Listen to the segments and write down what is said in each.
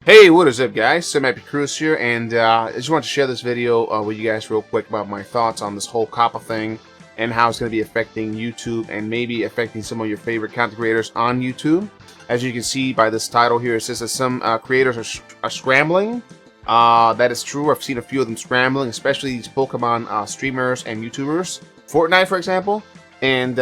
Hey, what is up, guys? Soma Cruz here, and I just want to share this video with you guys real quick about my thoughts on this whole COPPA thing and how it's going to be affecting YouTube and maybe affecting some of your favorite content creators on YouTube. As you can see by this title here, it says that some creators are scrambling. That is true. I've seen a few of them scrambling, especially these Pokemon streamers and YouTubers. Fortnite, for example. And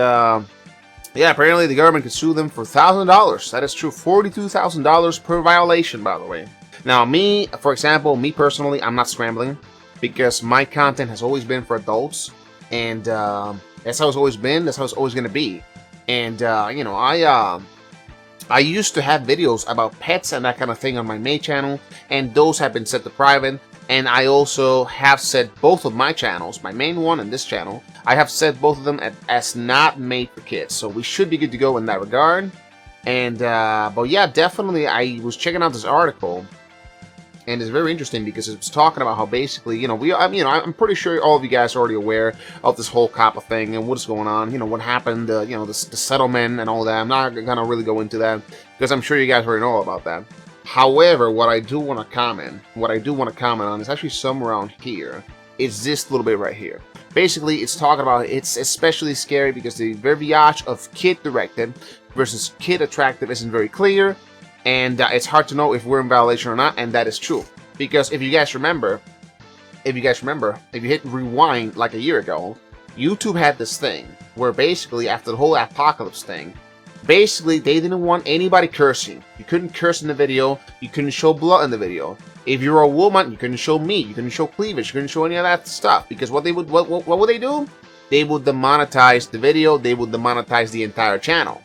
yeah, apparently the government could sue them for $1,000. That is true. $42,000 per violation, by the way. Now, me, for example, me personally, I'm not scrambling because my content has always been for adults, and that's how it's always been. That's how it's always going to be. And you know, I used to have videos about pets and that kind of thing on my main channel, and those have been set to private. And I also have set both of my channels, my main one and this channel, I have set both of them as not made for kids. So we should be good to go in that regard. And, but yeah, definitely I was checking out this article, and it's very interesting because it's talking about how basically, you know, I'm pretty sure all of you guys are already aware of this whole COPPA thing and what's going on, you know, what happened, you know, the settlement and all that. I'm not going to really go into that because I'm sure you guys already know about that. However, what I do want to comment on is actually somewhere around here. It's this little bit right here. Basically, it's talking about it's especially scary because the verbiage of kid-directed versus kid-attractive isn't very clear, and it's hard to know if we're in violation or not, and that is true. Because if you remember, if you hit rewind like a year ago, YouTube had this thing where basically after the whole apocalypse thing, basically, they didn't want anybody cursing. You couldn't curse in the video. You couldn't show blood in the video. If you're a woman, you couldn't show meat. You couldn't show cleavage. You couldn't show any of that stuff. Because what would they do? They would demonetize the video. They would demonetize the entire channel.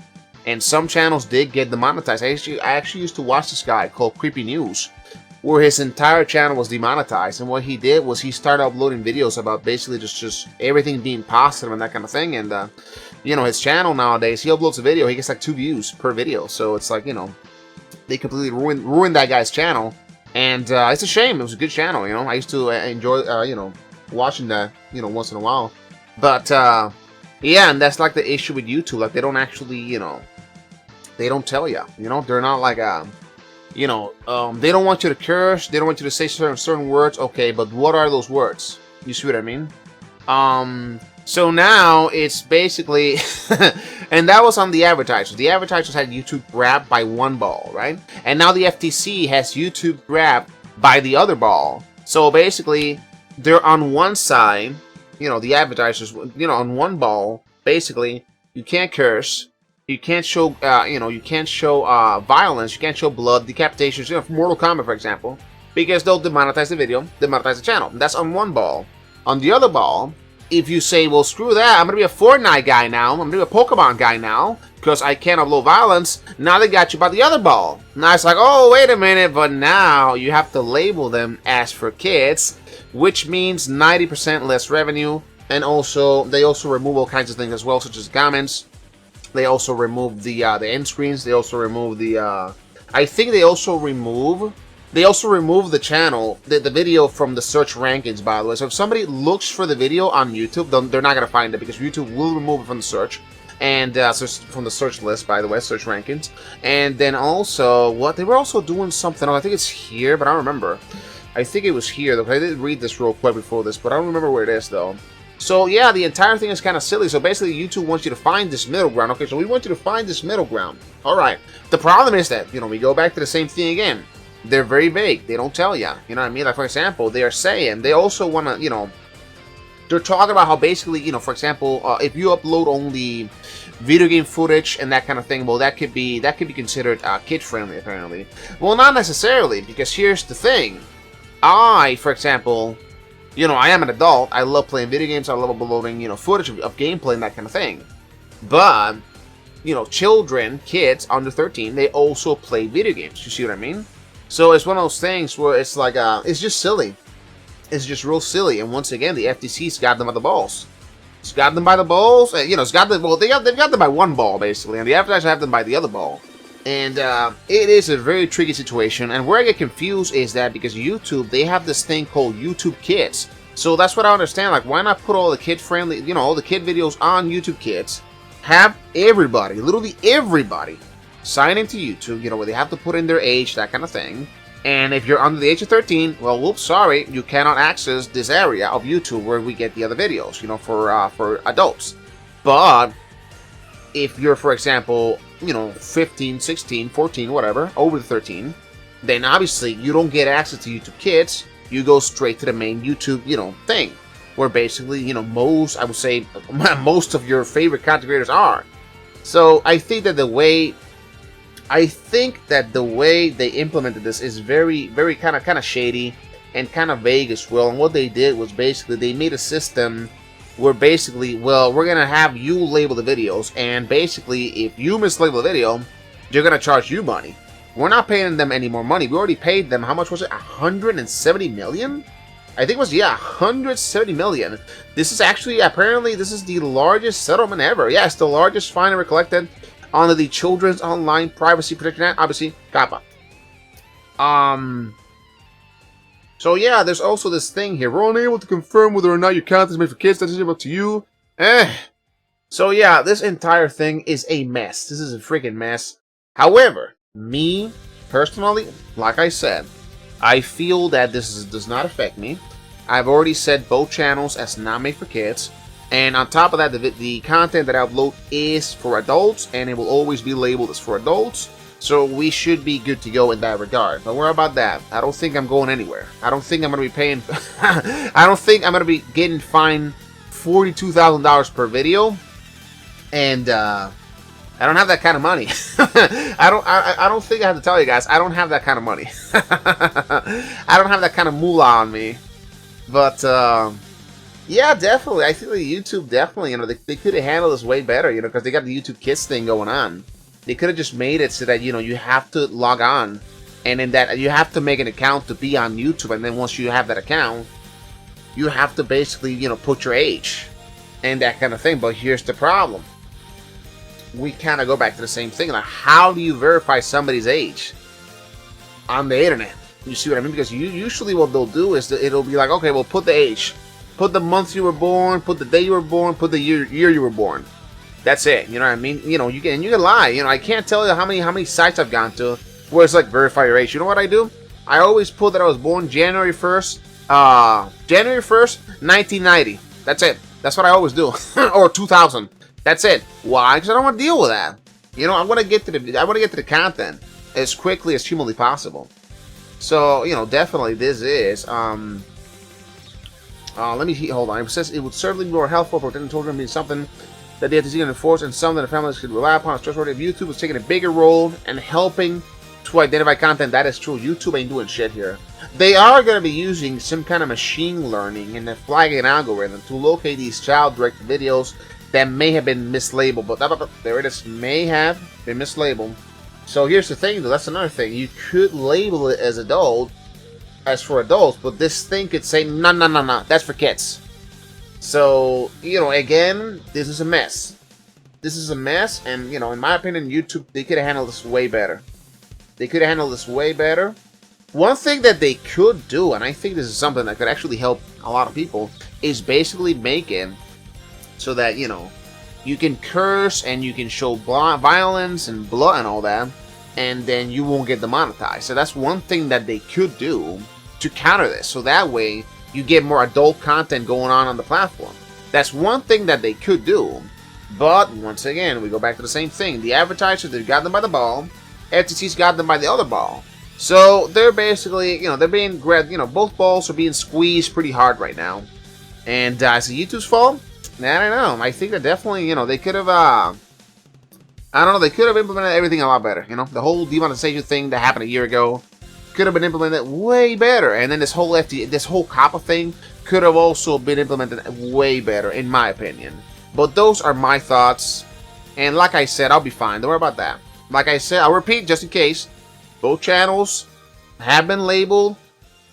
And some channels did get demonetized. I actually used to watch this guy called Creepy News, where his entire channel was demonetized. And what he did was he started uploading videos about basically just everything being positive and that kind of thing. And you know, his channel nowadays, he uploads a video, he gets like 2 views per video. So it's like, you know, they completely ruined that guy's channel. And it's a shame. It was a good channel, you know. I used to enjoy, you know, watching that, you know, once in a while. But yeah, and that's like the issue with YouTube. Like, they don't actually, you know, they don't tell you, you know. They're not like, you know, they don't want you to curse. They don't want you to say certain words. Okay, but what are those words? You see what I mean? So now it's basically, and that was on the advertisers. The advertisers had YouTube grabbed by one ball, right? And now the FTC has YouTube grabbed by the other ball. So basically, they're on one side, you know, the advertisers, you know, on one ball. Basically, you can't curse, you can't show, you know, you can't show violence, you can't show blood, decapitations, you know, Mortal Kombat, for example, because they'll demonetize the video, demonetize the channel. That's on one ball. On the other ball, if you say, well, screw that, I'm going to be a Fortnite guy now, I'm going to be a Pokemon guy now, because I can't upload violence, now they got you by the other ball. Now it's like, oh, wait a minute, but now you have to label them as for kids, which means 90% less revenue, and also, they also remove all kinds of things as well, such as comments. They also remove the end screens, they also remove the, I think they also remove the channel, the video from the search rankings, by the way. So if somebody looks for the video on YouTube, they're not going to find it because YouTube will remove it from the search. And so from the search list, by the way, search rankings. And then also, what they were also doing something, I think it's here, but I don't remember. I think it was here, though. I did read this real quick before this, but I don't remember where it is, though. So yeah, the entire thing is kind of silly. So basically, YouTube wants you to find this middle ground. Okay, so we want you to find this middle ground. All right. The problem is that, you know, we go back to the same thing again. They're very vague. They don't tell you. You know what I mean? Like, for example, they are saying, they also want to, you know, they're talking about how basically, you know, for example, if you upload only video game footage and that kind of thing, well, that could be considered kid-friendly, apparently. Well, not necessarily, because here's the thing. For example, you know, I am an adult. I love playing video games. I love uploading, you know, footage of gameplay and that kind of thing. But, you know, kids under 13, they also play video games. You see what I mean? So it's one of those things where it's like, it's just silly. It's just real silly. And once again, the FTC's got them by the balls. It's got them by the balls. You know, it's got them, well, they've got them by one ball, basically. And the advertisers have them by the other ball. And it is a very tricky situation. And where I get confused is that because YouTube, they have this thing called YouTube Kids. So that's what I understand. Like, why not put all the kid-friendly, you know, all the kid videos on YouTube Kids? Have everybody, literally everybody, sign into YouTube, you know, where they have to put in their age, that kind of thing. And if you're under the age of 13, well, whoops, sorry, you cannot access this area of YouTube where we get the other videos, you know, for adults. But if you're, for example, you know, 15, 16, 14, whatever, over 13, then obviously you don't get access to YouTube Kids. You go straight to the main YouTube, you know, thing, where basically, you know, I would say, most of your favorite content creators are. So I think that the way they implemented this is very, very kind of shady and kind of vague as well. And what they did was basically they made a system where basically, well, we're gonna have you label the videos, and basically, if you mislabel the video, they're gonna charge you money. We're not paying them any more money. We already paid them. How much was it? 170 million? I think it was, yeah, 170 million. This is actually, apparently, this is the largest settlement ever. Yeah, it's the largest fine ever collected under the Children's Online Privacy Protection Act, obviously, COPPA. So yeah, there's also this thing here. We're unable to confirm whether or not your content is made for kids. That's up to you. So yeah, this entire thing is a mess. This is a freaking mess. However, me, personally, like I said, I feel that this does not affect me. I've already set both channels as not made for kids. And on top of that, the content that I upload is for adults, and it will always be labeled as for adults. So we should be good to go in that regard. Don't worry about that. I don't think I'm going anywhere. I don't think I'm going to be paying... I don't think I'm going to be getting fined $42,000 per video. And I don't have that kind of money. I don't think I have to tell you guys. I don't have that kind of money. I don't have that kind of moolah on me. But... yeah, definitely. I think that YouTube definitely, you know, they could have handled this way better, you know, because they got the YouTube Kids thing going on. They could have just made it so that, you know, you have to log on, and then that you have to make an account to be on YouTube, and then once you have that account, you have to basically, you know, put your age and that kind of thing. But here's the problem. We kind of go back to the same thing. Like, how do you verify somebody's age on the internet? You see what I mean? Because usually what they'll do is it'll be like, okay, well, put the age. Put the month you were born, put the day you were born, put the year you were born. That's it. You know what I mean? You know, you can lie. You know, I can't tell you how many sites I've gone to where it's like verify your age. You know what I do? I always put that I was born January 1st, 1990. That's it. That's what I always do. Or 2000. That's it. Why? Because I don't want to deal with that. You know, I want to get to the content as quickly as humanly possible. So, you know, definitely this is let me hold on. It says it would certainly be more helpful for protecting children being something that they have to see and enforce, and something that the families could rely upon as trustworthy. If YouTube was taking a bigger role and helping to identify content, that is true. YouTube ain't doing shit here. They are going to be using some kind of machine learning and a flagging algorithm to locate these child-directed videos that may have been mislabeled. But there it is, may have been mislabeled. So here's the thing, though. That's another thing. You could label it as for adults, but this thing could say, no, that's for kids. So, you know, again, this is a mess. This is a mess, and, you know, in my opinion, YouTube, they could have handled this way better. They could have handled this way better. One thing that they could do, and I think this is something that could actually help a lot of people, is basically make it so that, you know, you can curse and you can show violence and blood and all that, and then you won't get demonetized. So that's one thing that they could do to counter this. So that way, you get more adult content going on the platform. That's one thing that they could do. But once again, we go back to the same thing. The advertisers, they've got them by the ball. FTC's got them by the other ball. So they're basically, you know, they're being grabbed. You know, both balls are being squeezed pretty hard right now. And is it YouTube's fault? I don't know. I think that definitely, you know, they could have. I don't know. They could have implemented everything a lot better. You know, the whole demonetization thing that happened a year ago could have been implemented way better, and then this whole COPPA thing could have also been implemented way better, in my opinion. But those are my thoughts, and like I said, I'll be fine. Don't worry about that. Like I said, I'll repeat just in case. Both channels have been labeled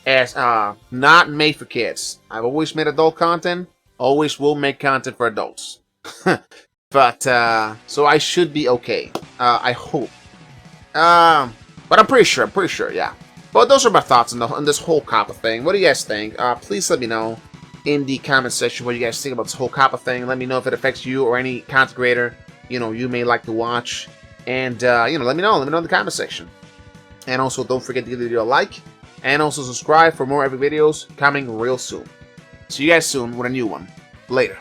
as not made for kids. I've always made adult content. Always will make content for adults. But so I should be okay. I hope. But I'm pretty sure. Yeah. But those are my thoughts on this whole COPPA thing. What do you guys think? Please let me know in the comment section what you guys think about this whole COPPA thing. Let me know if it affects you or any content creator, you know, you may like to watch. And, you know, let me know. Let me know in the comment section. And also don't forget to give the video a like, and also subscribe for more epic videos coming real soon. See you guys soon with a new one. Later.